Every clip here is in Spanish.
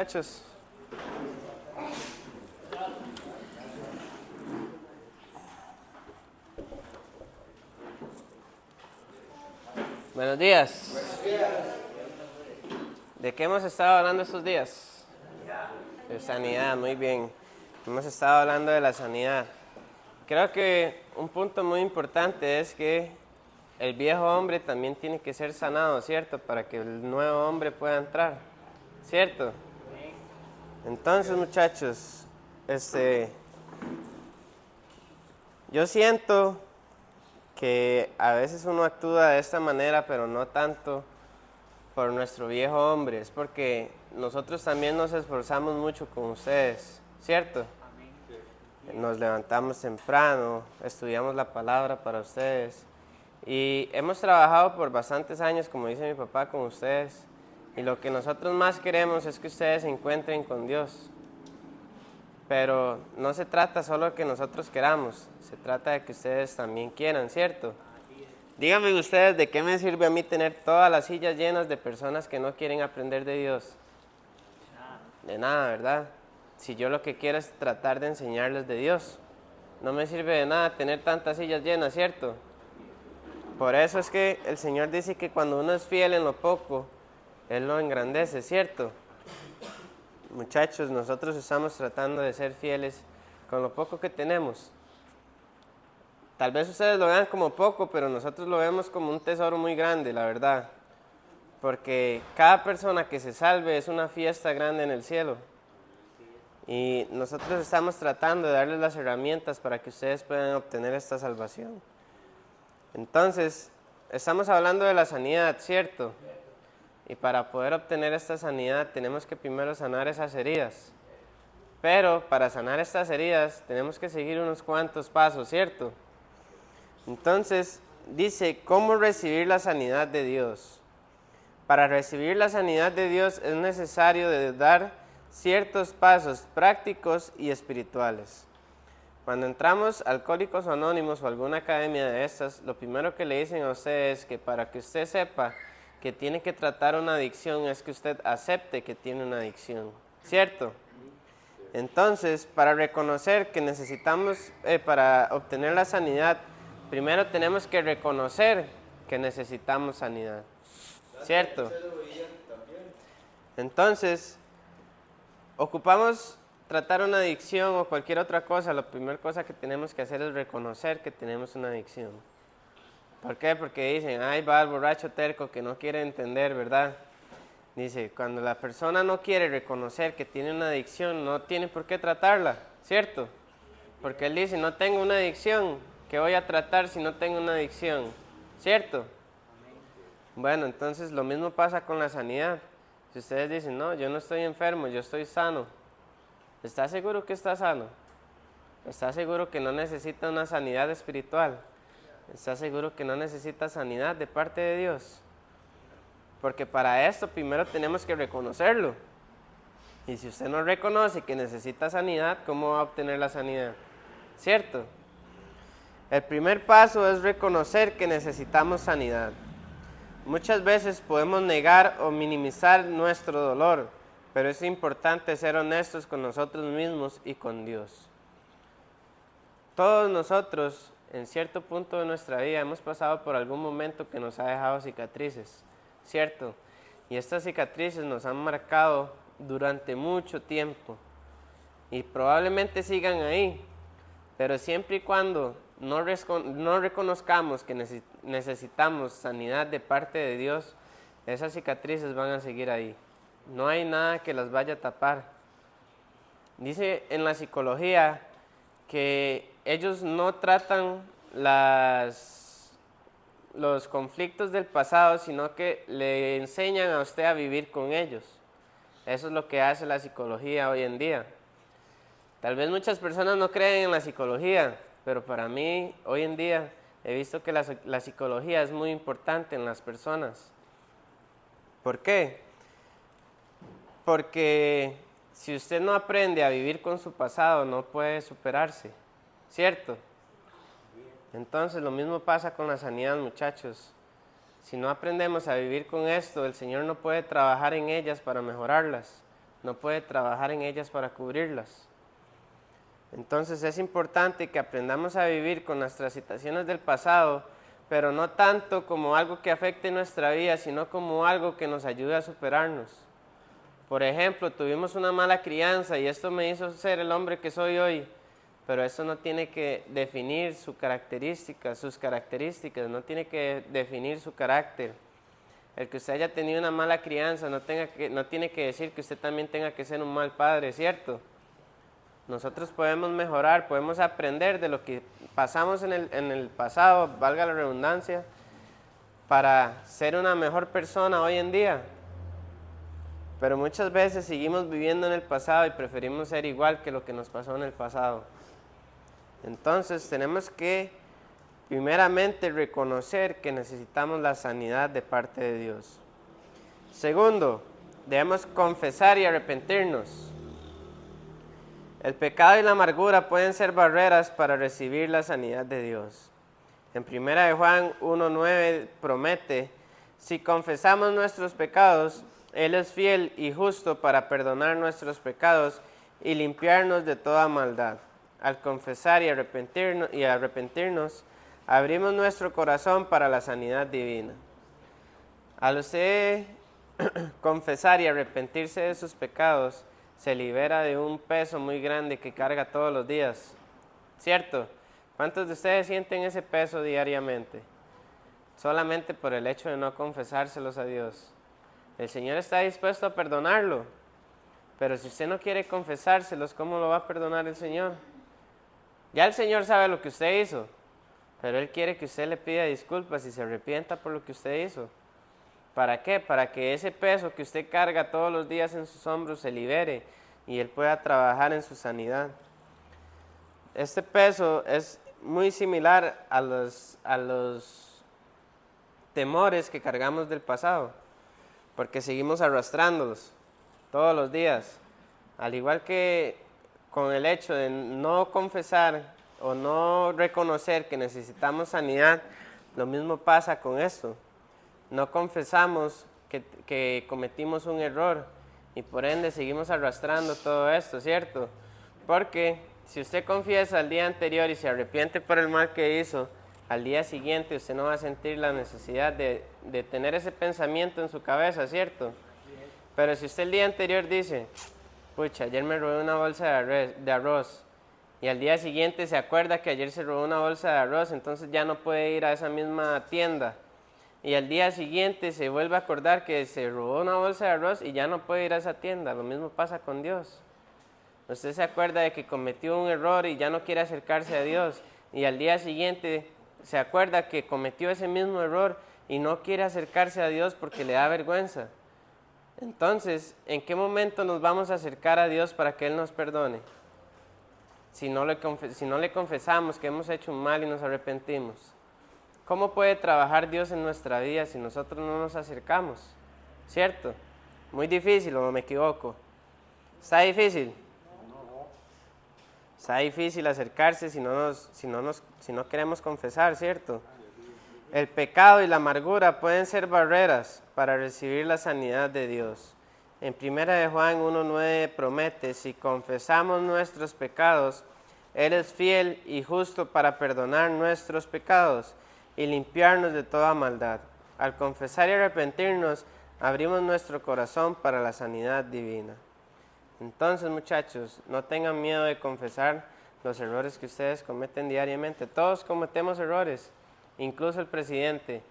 Muchachos, buenos días. ¿De qué hemos estado hablando estos días? De sanidad, muy bien. Hemos estado hablando de la sanidad. Creo que un punto muy importante es que el viejo hombre también tiene que ser sanado, ¿cierto? Para que el nuevo hombre pueda entrar, ¿cierto? Entonces, muchachos, yo siento que a veces uno actúa de esta manera, pero no tanto por nuestro viejo hombre, es porque nosotros también nos esforzamos mucho con ustedes, ¿cierto? Nos levantamos temprano, estudiamos la palabra para ustedes y hemos trabajado por bastantes años, como dice mi papá, con ustedes, y lo que nosotros más queremos es que ustedes se encuentren con Dios. Pero no se trata solo de que nosotros queramos, se trata de que ustedes también quieran, ¿cierto? Díganme ustedes, ¿de qué me sirve a mí tener todas las sillas llenas de personas que no quieren aprender de Dios? De nada, ¿verdad? Si yo lo que quiero es tratar de enseñarles de Dios. No me sirve de nada tener tantas sillas llenas, ¿cierto? Por eso es que el Señor dice que cuando uno es fiel en lo poco, Él lo engrandece, ¿cierto? Muchachos, nosotros estamos tratando de ser fieles con lo poco que tenemos. Tal vez ustedes lo vean como poco, pero nosotros lo vemos como un tesoro muy grande, la verdad. Porque cada persona que se salve es una fiesta grande en el cielo. Y nosotros estamos tratando de darles las herramientas para que ustedes puedan obtener esta salvación. Entonces, estamos hablando de la sanidad, ¿cierto? Y para poder obtener esta sanidad tenemos que primero sanar esas heridas. Pero para sanar estas heridas tenemos que seguir unos cuantos pasos, ¿cierto? Entonces, dice, ¿cómo recibir la sanidad de Dios? Para recibir la sanidad de Dios es necesario dar ciertos pasos prácticos y espirituales. Cuando entramos a Alcohólicos Anónimos o alguna academia de estas, lo primero que le dicen a usted es que para que usted sepa que tiene que tratar una adicción es que usted acepte que tiene una adicción, ¿cierto? Entonces, para reconocer que necesitamos, para obtener la sanidad, primero tenemos que reconocer que necesitamos sanidad, ¿cierto? Entonces, ocupamos tratar una adicción o cualquier otra cosa, la primera cosa que tenemos que hacer es reconocer que tenemos una adicción. ¿Por qué? Porque dicen, ay, va el borracho terco que no quiere entender, ¿verdad? Dice, cuando la persona no quiere reconocer que tiene una adicción, no tiene por qué tratarla, ¿cierto? Porque él dice, no tengo una adicción, ¿qué voy a tratar si no tengo una adicción? ¿Cierto? Bueno, entonces lo mismo pasa con la sanidad. Si ustedes dicen, no, yo no estoy enfermo, yo estoy sano, ¿está seguro que está sano? ¿Está seguro que no necesita una sanidad espiritual? ¿Está seguro que no necesita sanidad de parte de Dios? Porque para esto primero tenemos que reconocerlo. Y si usted no reconoce que necesita sanidad, ¿cómo va a obtener la sanidad? ¿Cierto? El primer paso es reconocer que necesitamos sanidad. Muchas veces podemos negar o minimizar nuestro dolor, pero es importante ser honestos con nosotros mismos y con Dios. Todos nosotros, en cierto punto de nuestra vida, hemos pasado por algún momento que nos ha dejado cicatrices, ¿cierto? Y estas cicatrices nos han marcado durante mucho tiempo y probablemente sigan ahí, pero siempre y cuando no reconozcamos que necesitamos sanidad de parte de Dios, esas cicatrices van a seguir ahí. No hay nada que las vaya a tapar. Dice en la psicología que ellos no tratan los conflictos del pasado, sino que le enseñan a usted a vivir con ellos. Eso es lo que hace la psicología hoy en día. Tal vez muchas personas no creen en la psicología, pero para mí hoy en día he visto que la psicología es muy importante en las personas. ¿Por qué? Porque si usted no aprende a vivir con su pasado, no puede superarse, ¿cierto? Entonces lo mismo pasa con la sanidad, muchachos. Si no aprendemos a vivir con esto, el Señor no puede trabajar en ellas para mejorarlas. no puede trabajar en ellas para cubrirlas. Entonces es importante que aprendamos a vivir con nuestras situaciones del pasado, pero no tanto como algo que afecte nuestra vida, sino como algo que nos ayude a superarnos. Por ejemplo, tuvimos una mala crianza y esto me hizo ser el hombre que soy hoy, pero eso no tiene que definir sus características, no tiene que definir su carácter. El que usted haya tenido una mala crianza no tiene que decir que usted también tenga que ser un mal padre, ¿cierto? Nosotros podemos mejorar, podemos aprender de lo que pasamos en el pasado, valga la redundancia, para ser una mejor persona hoy en día. Pero muchas veces seguimos viviendo en el pasado y preferimos ser igual que lo que nos pasó en el pasado. Entonces tenemos que primeramente reconocer que necesitamos la sanidad de parte de Dios. Segundo, debemos confesar y arrepentirnos. El pecado y la amargura pueden ser barreras para recibir la sanidad de Dios. En 1 de Juan 1:9 promete, si confesamos nuestros pecados, Él es fiel y justo para perdonar nuestros pecados y limpiarnos de toda maldad. Al confesar y arrepentirnos, abrimos nuestro corazón para la sanidad divina. Al usted confesar y arrepentirse de sus pecados, se libera de un peso muy grande que carga todos los días, ¿cierto? ¿Cuántos de ustedes sienten ese peso diariamente? Solamente por el hecho de no confesárselos a Dios. El Señor está dispuesto a perdonarlo, pero si usted no quiere confesárselos, ¿cómo lo va a perdonar el Señor? Ya el Señor sabe lo que usted hizo, pero Él quiere que usted le pida disculpas y se arrepienta por lo que usted hizo. ¿Para qué? Para que ese peso que usted carga todos los días en sus hombros se libere y Él pueda trabajar en su sanidad. Este peso es muy similar a los temores que cargamos del pasado, porque seguimos arrastrándolos todos los días. Al igual que con el hecho de no confesar o no reconocer que necesitamos sanidad, lo mismo pasa con esto. No confesamos que cometimos un error y por ende seguimos arrastrando todo esto, ¿cierto? Porque si usted confiesa el día anterior y se arrepiente por el mal que hizo, al día siguiente usted no va a sentir la necesidad de tener ese pensamiento en su cabeza, ¿cierto? Pero si usted el día anterior dice, pucha, ayer me robé una bolsa de arroz, y al día siguiente se acuerda que ayer se robó una bolsa de arroz, entonces ya no puede ir a esa misma tienda. Y al día siguiente se vuelve a acordar que se robó una bolsa de arroz y ya no puede ir a esa tienda. Lo mismo pasa con Dios. Usted se acuerda de que cometió un error y ya no quiere acercarse a Dios. Y al día siguiente se acuerda que cometió ese mismo error y no quiere acercarse a Dios porque le da vergüenza. Entonces, ¿en qué momento nos vamos a acercar a Dios para que Él nos perdone? Si no le confesamos que hemos hecho un mal y nos arrepentimos. ¿Cómo puede trabajar Dios en nuestra vida si nosotros no nos acercamos? ¿Cierto? Muy difícil, ¿o me equivoco? ¿Está difícil? Está difícil acercarse si no queremos confesar, ¿cierto? El pecado y la amargura pueden ser barreras para recibir la sanidad de Dios. En 1 de Juan 1:9 promete, si confesamos nuestros pecados, Él es fiel y justo para perdonar nuestros pecados y limpiarnos de toda maldad. Al confesar y arrepentirnos, abrimos nuestro corazón para la sanidad divina. Entonces, muchachos, no tengan miedo de confesar los errores que ustedes cometen diariamente. Todos cometemos errores, incluso el presidente.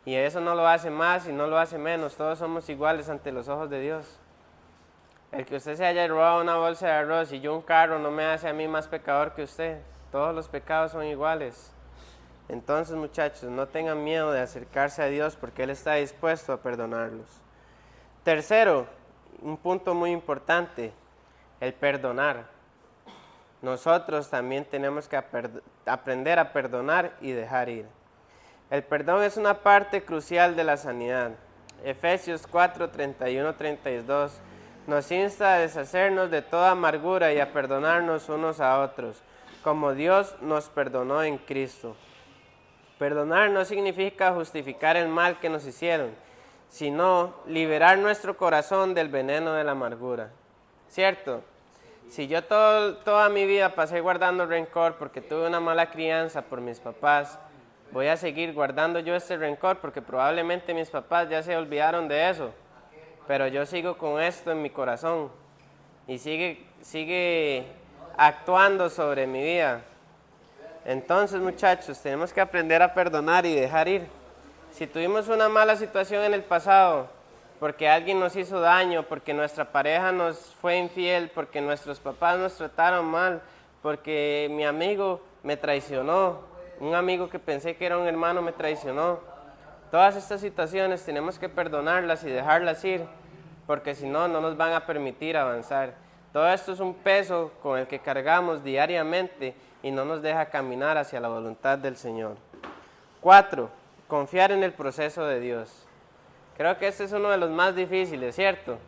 Y eso no lo hace más y no lo hace menos. Todos somos iguales ante los ojos de Dios. El que usted se haya robado una bolsa de arroz y yo un carro no me hace a mí más pecador que usted. Todos los pecados son iguales. Entonces, muchachos, no tengan miedo de acercarse a Dios porque Él está dispuesto a perdonarlos. Tercero, un punto muy importante, el perdonar. Nosotros también tenemos que aprender a perdonar y dejar ir. El perdón es una parte crucial de la sanidad. Efesios 4:31-32 nos insta a deshacernos de toda amargura y a perdonarnos unos a otros, como Dios nos perdonó en Cristo. Perdonar no significa justificar el mal que nos hicieron, sino liberar nuestro corazón del veneno de la amargura. ¿cierto? Si yo toda mi vida pasé guardando rencor porque tuve una mala crianza por mis papás, voy a seguir guardando yo este rencor porque probablemente mis papás ya se olvidaron de eso, pero yo sigo con esto en mi corazón y sigue actuando sobre mi vida. Entonces, muchachos, tenemos que aprender a perdonar y dejar ir. Si tuvimos una mala situación en el pasado, porque alguien nos hizo daño, porque nuestra pareja nos fue infiel, porque nuestros papás nos trataron mal, porque mi amigo me traicionó, un amigo que pensé que era un hermano me traicionó. Todas estas situaciones tenemos que perdonarlas y dejarlas ir, porque si no, no nos van a permitir avanzar. Todo esto es un peso con el que cargamos diariamente y no nos deja caminar hacia la voluntad del Señor. 4. Confiar en el proceso de Dios. Creo que este es uno de los más difíciles, ¿cierto?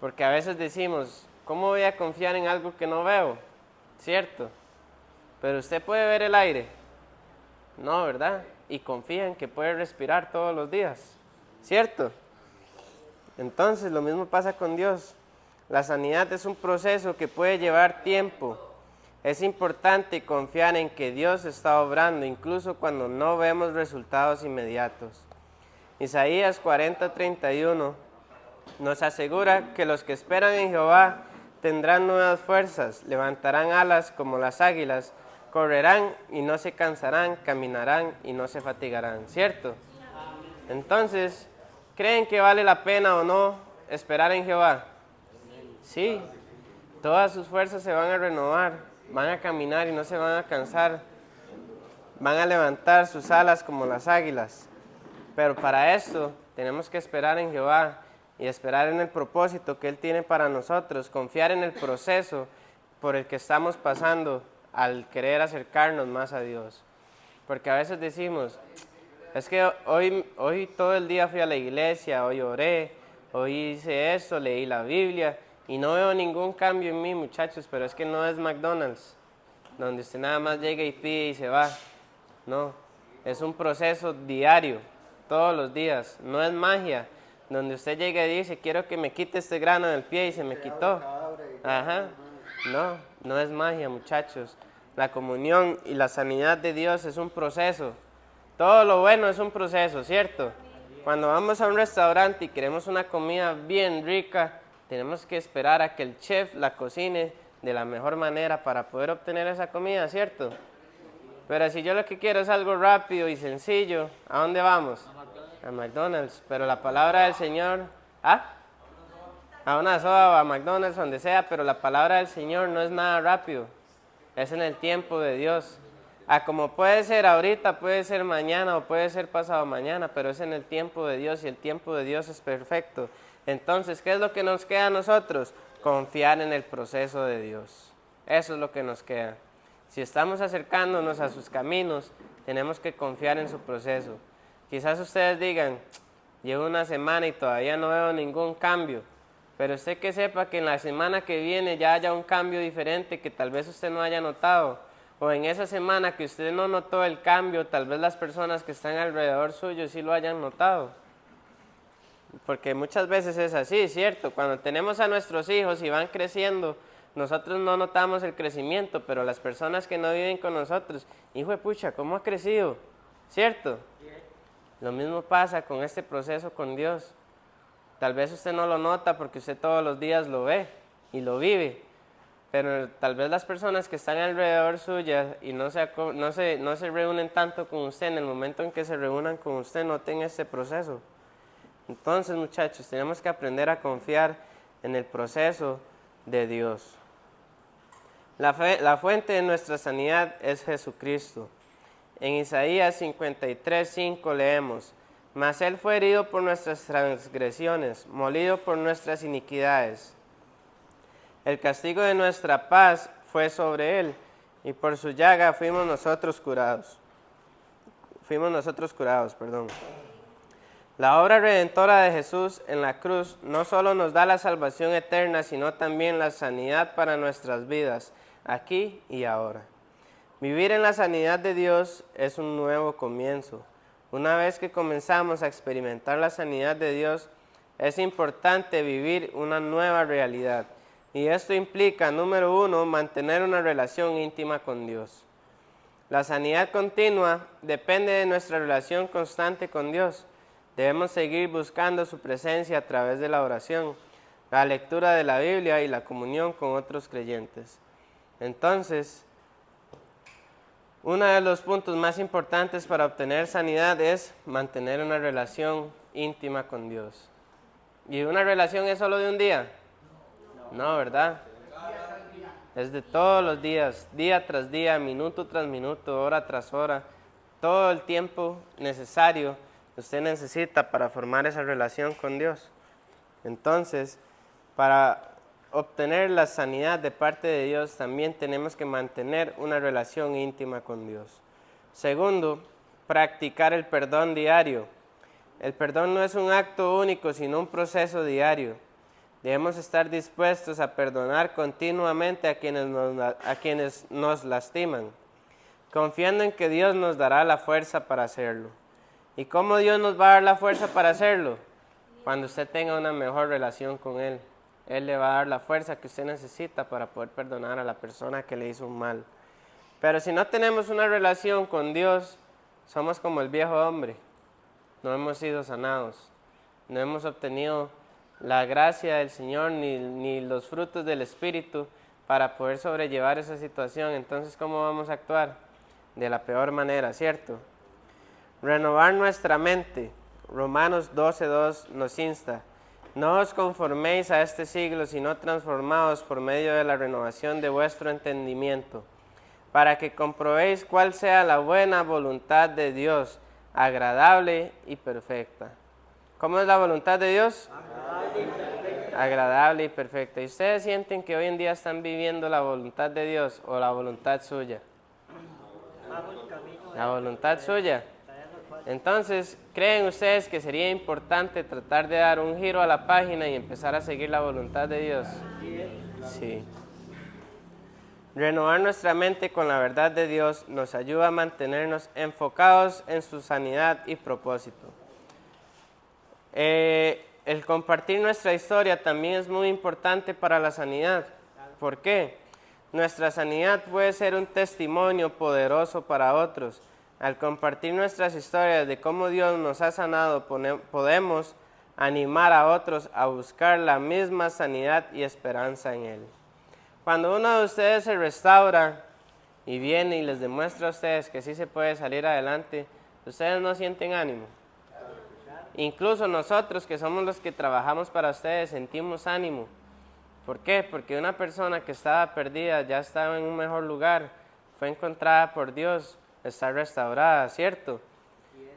Porque a veces decimos, ¿cómo voy a confiar en algo que no veo? ¿Cierto? Pero usted puede ver el aire. No, ¿verdad? Y confía en que puede respirar todos los días. ¿Cierto? Entonces, lo mismo pasa con Dios. La sanidad es un proceso que puede llevar tiempo. Es importante confiar en que Dios está obrando, incluso cuando no vemos resultados inmediatos. Isaías 40:31 nos asegura que los que esperan en Jehová tendrán nuevas fuerzas, levantarán alas como las águilas, correrán y no se cansarán, caminarán y no se fatigarán, ¿cierto? Entonces, ¿creen que vale la pena o no esperar en Jehová? Sí, todas sus fuerzas se van a renovar, van a caminar y no se van a cansar, van a levantar sus alas como las águilas. Pero para esto tenemos que esperar en Jehová y esperar en el propósito que Él tiene para nosotros, confiar en el proceso por el que estamos pasando al querer acercarnos más a Dios. Porque a veces decimos, es que hoy todo el día fui a la iglesia, hoy oré, hoy hice esto, leí la Biblia y no veo ningún cambio en mí, muchachos, pero es que no es McDonald's, donde usted nada más llega y pide y se va. No, es un proceso diario, todos los días, no es magia, donde usted llega y dice, quiero que me quite este grano del pie y se me quitó. Ajá, no es magia, muchachos. La comunión y la sanidad de Dios es un proceso. Todo lo bueno es un proceso, ¿cierto? Cuando vamos a un restaurante y queremos una comida bien rica, tenemos que esperar a que el chef la cocine de la mejor manera para poder obtener esa comida, ¿cierto? Pero si yo lo que quiero es algo rápido y sencillo, ¿a dónde vamos? A McDonald's. Pero la palabra del Señor, a una soda o a McDonald's, donde sea, pero la palabra del Señor no es nada rápido. Es en el tiempo de Dios. Como puede ser ahorita, puede ser mañana o puede ser pasado mañana, pero es en el tiempo de Dios y el tiempo de Dios es perfecto. Entonces, ¿qué es lo que nos queda a nosotros? Confiar en el proceso de Dios. Eso es lo que nos queda. Si estamos acercándonos a sus caminos, tenemos que confiar en su proceso. Quizás ustedes digan, llevo una semana y todavía no veo ningún cambio, pero usted que sepa que en la semana que viene ya haya un cambio diferente que tal vez usted no haya notado, o en esa semana que usted no notó el cambio, tal vez las personas que están alrededor suyo sí lo hayan notado. Porque muchas veces es así, ¿cierto? Cuando tenemos a nuestros hijos y van creciendo, nosotros no notamos el crecimiento, pero las personas que no viven con nosotros, hijo de pucha, ¿cómo ha crecido? ¿Cierto? Lo mismo pasa con este proceso con Dios. Tal vez usted no lo nota porque usted todos los días lo ve y lo vive, pero tal vez las personas que están alrededor suya y no se reúnen tanto con usted, en el momento en que se reúnan con usted noten este proceso. Entonces, muchachos, tenemos que aprender a confiar en el proceso de Dios. La fuente de nuestra sanidad es Jesucristo. En Isaías 53:5 leemos, mas Él fue herido por nuestras transgresiones, molido por nuestras iniquidades. El castigo de nuestra paz fue sobre Él, y por su llaga fuimos nosotros curados. La obra redentora de Jesús en la cruz no solo nos da la salvación eterna, sino también la sanidad para nuestras vidas, aquí y ahora. Vivir en la sanidad de Dios es un nuevo comienzo. Una vez que comenzamos a experimentar la sanidad de Dios, es importante vivir una nueva realidad. Y esto implica, número 1, mantener una relación íntima con Dios. La sanidad continua depende de nuestra relación constante con Dios. Debemos seguir buscando su presencia a través de la oración, la lectura de la Biblia y la comunión con otros creyentes. Entonces, uno de los puntos más importantes para obtener sanidad es mantener una relación íntima con Dios. ¿Y una relación es solo de un día? No, ¿verdad? Es de todos los días, día tras día, minuto tras minuto, hora tras hora, todo el tiempo necesario que usted necesita para formar esa relación con Dios. Entonces, para obtener la sanidad de parte de Dios, también tenemos que mantener una relación íntima con Dios. Segundo, practicar el perdón diario. El perdón no es un acto único, sino un proceso diario. Debemos estar dispuestos a perdonar continuamente a quienes nos lastiman, confiando en que Dios nos dará la fuerza para hacerlo. ¿Y cómo Dios nos va a dar la fuerza para hacerlo? Cuando usted tenga una mejor relación con Él. Él le va a dar la fuerza que usted necesita para poder perdonar a la persona que le hizo un mal. Pero si no tenemos una relación con Dios, somos como el viejo hombre. No hemos sido sanados, no hemos obtenido la gracia del Señor ni los frutos del Espíritu para poder sobrellevar esa situación. Entonces, ¿cómo vamos a actuar? De la peor manera, ¿cierto? Renovar nuestra mente. Romanos 12:2 nos insta: no os conforméis a este siglo, sino transformaos por medio de la renovación de vuestro entendimiento, para que comprobéis cuál sea la buena voluntad de Dios, agradable y perfecta. ¿Cómo es la voluntad de Dios? Agradable y perfecta. ¿Y ustedes sienten que hoy en día están viviendo la voluntad de Dios o la voluntad suya? La voluntad suya. Entonces, ¿creen ustedes que sería importante tratar de dar un giro a la página y empezar a seguir la voluntad de Dios? Sí. Renovar nuestra mente con la verdad de Dios nos ayuda a mantenernos enfocados en su sanidad y propósito. El compartir nuestra historia también es muy importante para la sanidad. ¿Por qué? Nuestra sanidad puede ser un testimonio poderoso para otros. Al compartir nuestras historias de cómo Dios nos ha sanado, podemos animar a otros a buscar la misma sanidad y esperanza en Él. Cuando uno de ustedes se restaura y viene y les demuestra a ustedes que sí se puede salir adelante, ustedes no sienten ánimo. Incluso nosotros, que somos los que trabajamos para ustedes, sentimos ánimo. ¿Por qué? Porque una persona que estaba perdida ya estaba en un mejor lugar, fue encontrada por Dios, está restaurada, ¿cierto?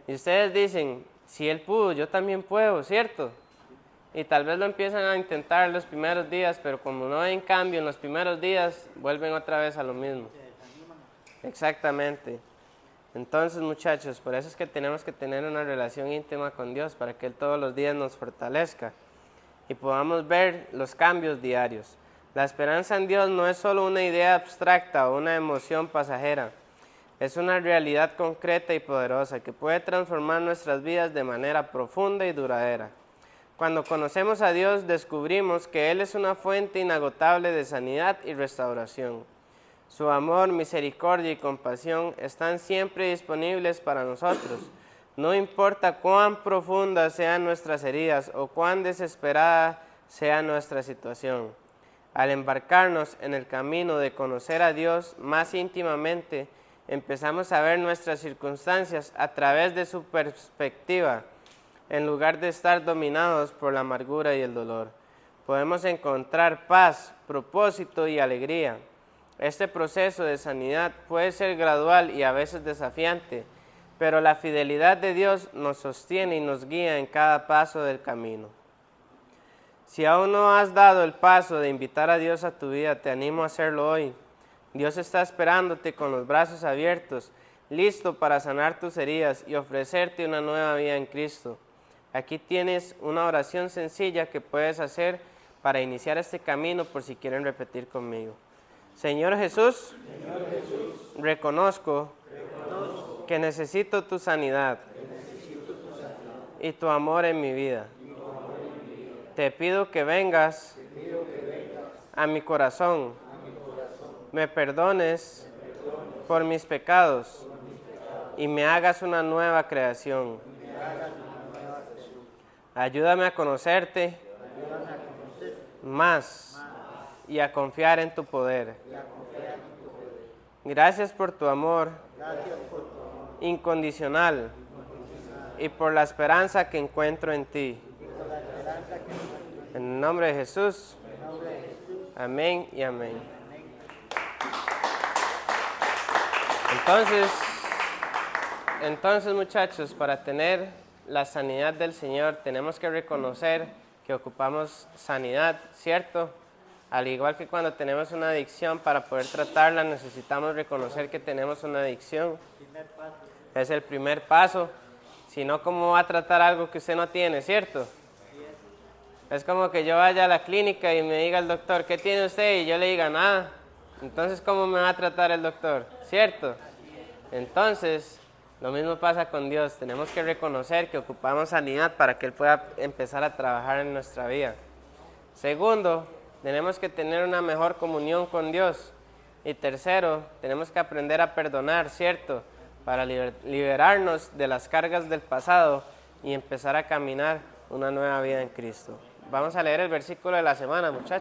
Y ustedes dicen, si Él pudo, yo también puedo, ¿cierto? Y tal vez lo empiezan a intentar los primeros días, pero como no ven cambio en los primeros días, vuelven otra vez a lo mismo. Exactamente. Entonces, muchachos, por eso es que tenemos que tener una relación íntima con Dios, para que Él todos los días nos fortalezca y podamos ver los cambios diarios. La esperanza en Dios no es solo una idea abstracta o una emoción pasajera. Es una realidad concreta y poderosa que puede transformar nuestras vidas de manera profunda y duradera. Cuando conocemos a Dios, descubrimos que Él es una fuente inagotable de sanidad y restauración. Su amor, misericordia y compasión están siempre disponibles para nosotros. No importa cuán profundas sean nuestras heridas o cuán desesperada sea nuestra situación. Al embarcarnos en el camino de conocer a Dios más íntimamente, empezamos a ver nuestras circunstancias a través de su perspectiva, en lugar de estar dominados por la amargura y el dolor. Podemos encontrar paz, propósito y alegría. Este proceso de sanidad puede ser gradual y a veces desafiante, pero la fidelidad de Dios nos sostiene y nos guía en cada paso del camino. Si aún no has dado el paso de invitar a Dios a tu vida, te animo a hacerlo hoy. Dios está esperándote con los brazos abiertos, listo para sanar tus heridas y ofrecerte una nueva vida en Cristo. Aquí tienes una oración sencilla que puedes hacer para iniciar este camino, por si quieren repetir conmigo. Señor Jesús, reconozco que necesito tu sanidad y tu amor en mi vida. Te pido que vengas a mi corazón, me perdones por mis pecados y me hagas una nueva creación. Ayúdame a conocerte más y a confiar en tu poder. Gracias por tu amor incondicional y por la esperanza que encuentro en ti. En el nombre de Jesús. Amén y amén. Entonces, muchachos, para tener la sanidad del Señor, tenemos que reconocer que ocupamos sanidad, ¿cierto? Al igual que cuando tenemos una adicción, para poder tratarla necesitamos reconocer que tenemos una adicción. Es el primer paso. Si no, ¿cómo va a tratar algo que usted no tiene, cierto? Es como que yo vaya a la clínica y me diga el doctor, ¿qué tiene usted? Y yo le diga, nada. Entonces, ¿cómo me va a tratar el doctor? ¿Cierto? Entonces, lo mismo pasa con Dios. Tenemos que reconocer que ocupamos sanidad para que Él pueda empezar a trabajar en nuestra vida. Segundo, tenemos que tener una mejor comunión con Dios. Y tercero, tenemos que aprender a perdonar, ¿cierto? Para liberarnos de las cargas del pasado y empezar a caminar una nueva vida en Cristo. Vamos a leer el versículo de la semana, muchachos.